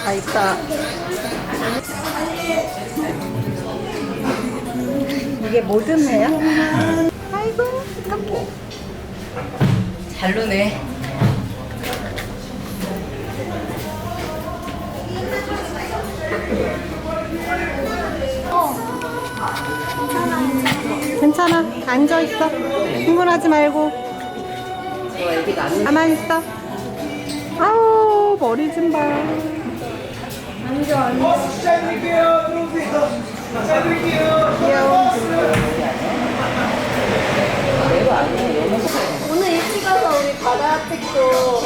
아, 있다. 이게 모든 회야? 아이고, 어떡해. 잘 노네. 괜찮아. 앉아있어. 흥분하지 말고. 가만히 있어. 아우, 머리 좀 봐. 시작해드릴게요. 들어오세요. 시작해드릴게요. 귀여워. 오늘 일찍 와서 우리 바다책도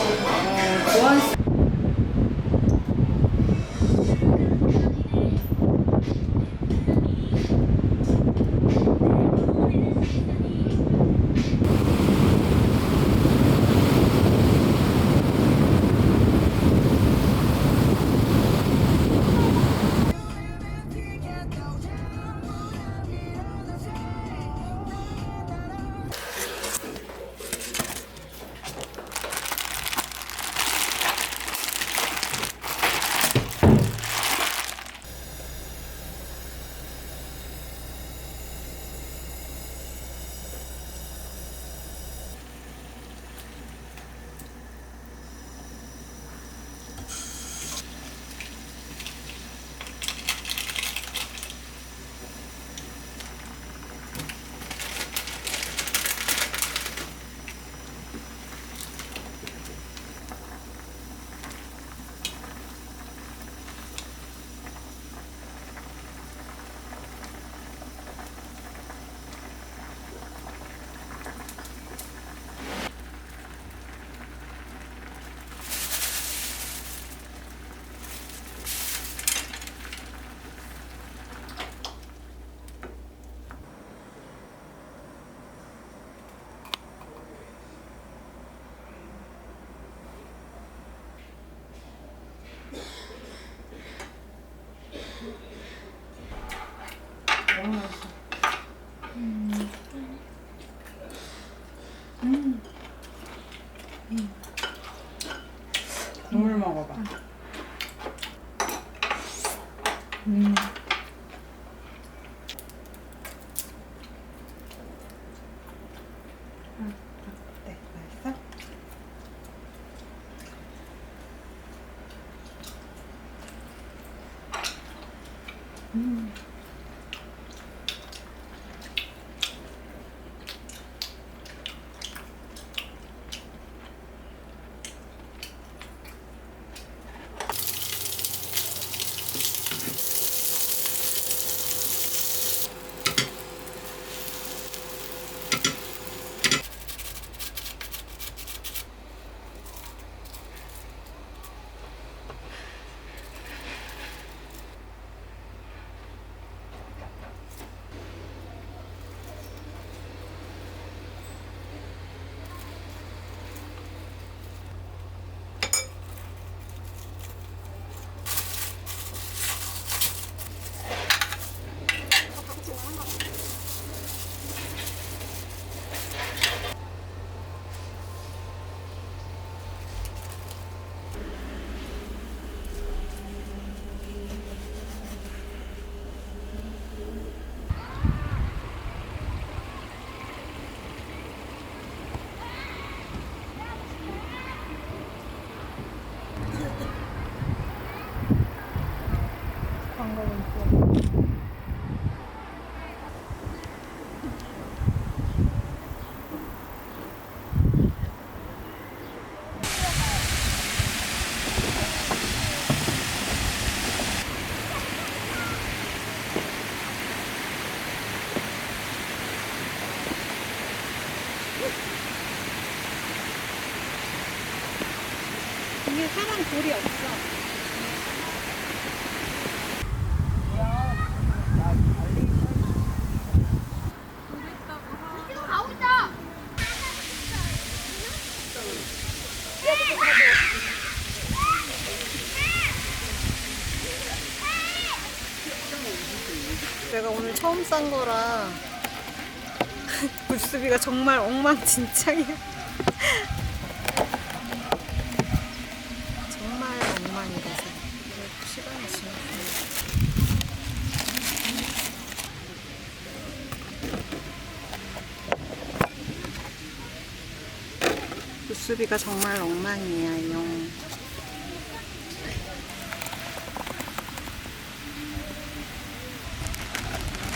국물 먹어봐. 네, 맛있어? 이게 사람 돌이 없어. 내가 오늘 처음 싼 거라 부스비가 정말 엉망진창이야. 정말 엉망이라서 시간이 지났습니다. 부스비가 정말 엉망이에요.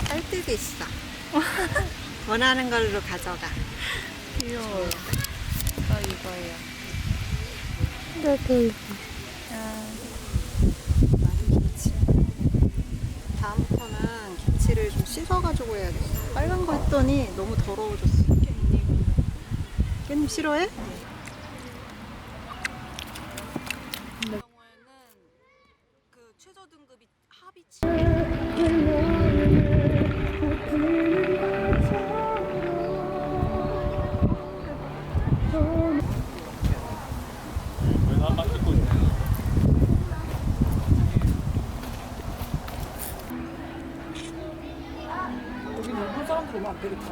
쌀뜨기 있어. 원하는 걸로 가져가. 귀여워요. 저 이거예요. 나도 많은 김치. 다음부터는 김치를 좀 씻어가지고 해야겠어. 빨간 거 했더니 너무 더러워졌어. 깻잎 싫어해? 경우에는 그 최저 등급이 합이 여기 일본 사람들 오면 안 되겠다.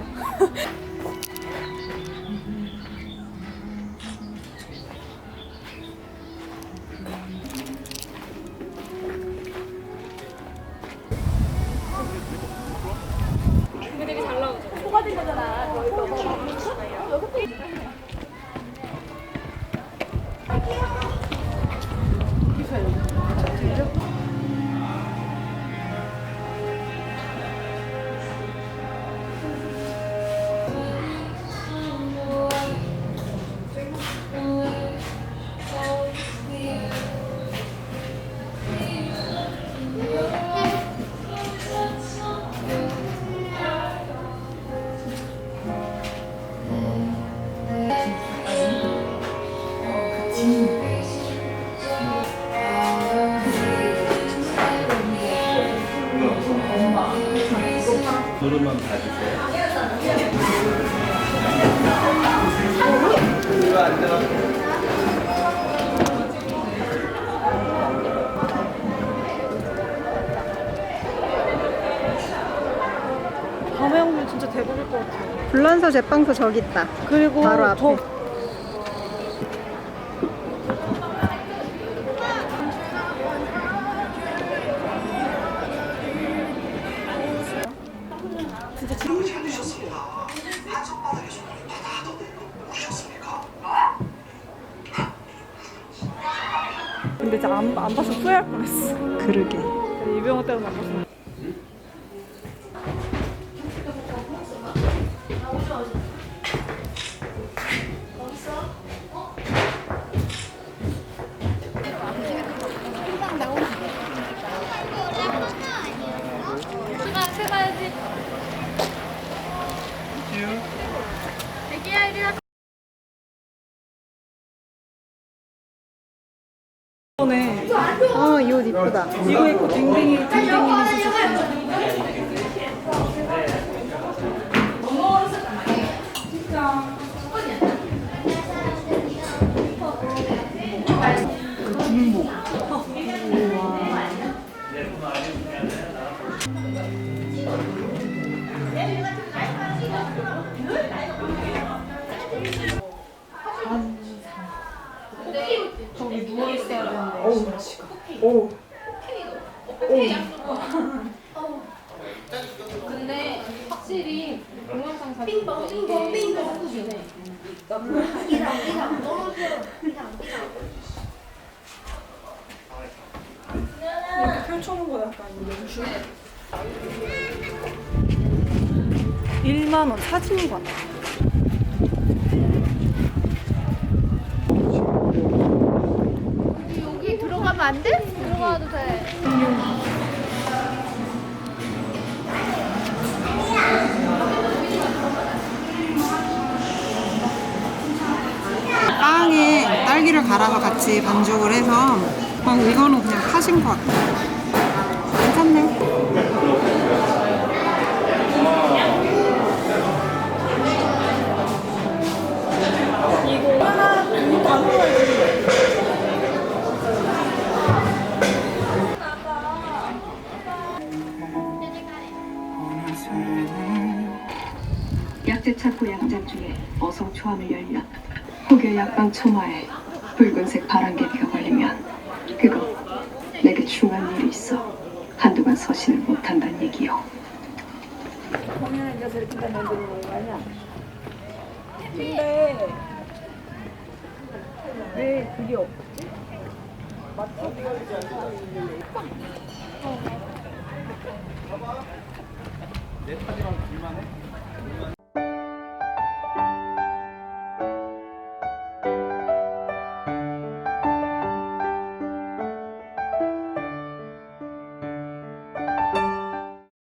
노릇만 봐주세요. 이거 앉아. 밤에 오면 진짜 대박일 것 같아요. 불란서 제빵소 저기 있다. 그리고 바로 앞에. 근데 진짜 안 봐서 후회할 뻔했어. 그러게. 이병헌 때는 안 봤어. 이번에 이 옷 이쁘다. 이거 입고 댕댕이 있었어. 저기 누워 있어야 되는데. 어우, 지금. 오. 근데 확실히 동영상 사진 이게 한국이네. 이렇게 펼쳐놓은 거 약간 연출. 1만 원 사진인 것 같아. 여기 들어가면 안 돼? 들어가도 돼. 빵에 딸기를 갈아서 같이 반죽을 해서 이거는 그냥 팥인 것 같아. 괜찮네. 약재 찾고 중에 어성초안을 열면 혹여 약방 초마에 붉은색 바람개비가 걸리면 그거 내게 중요한 일이 있어 한동안 서신을 못한다는 얘기요. 거기는 이제 저렇게 다 만드는 거 아니야? 근데 왜 그게 없지? 내 타지랑 둘만 해?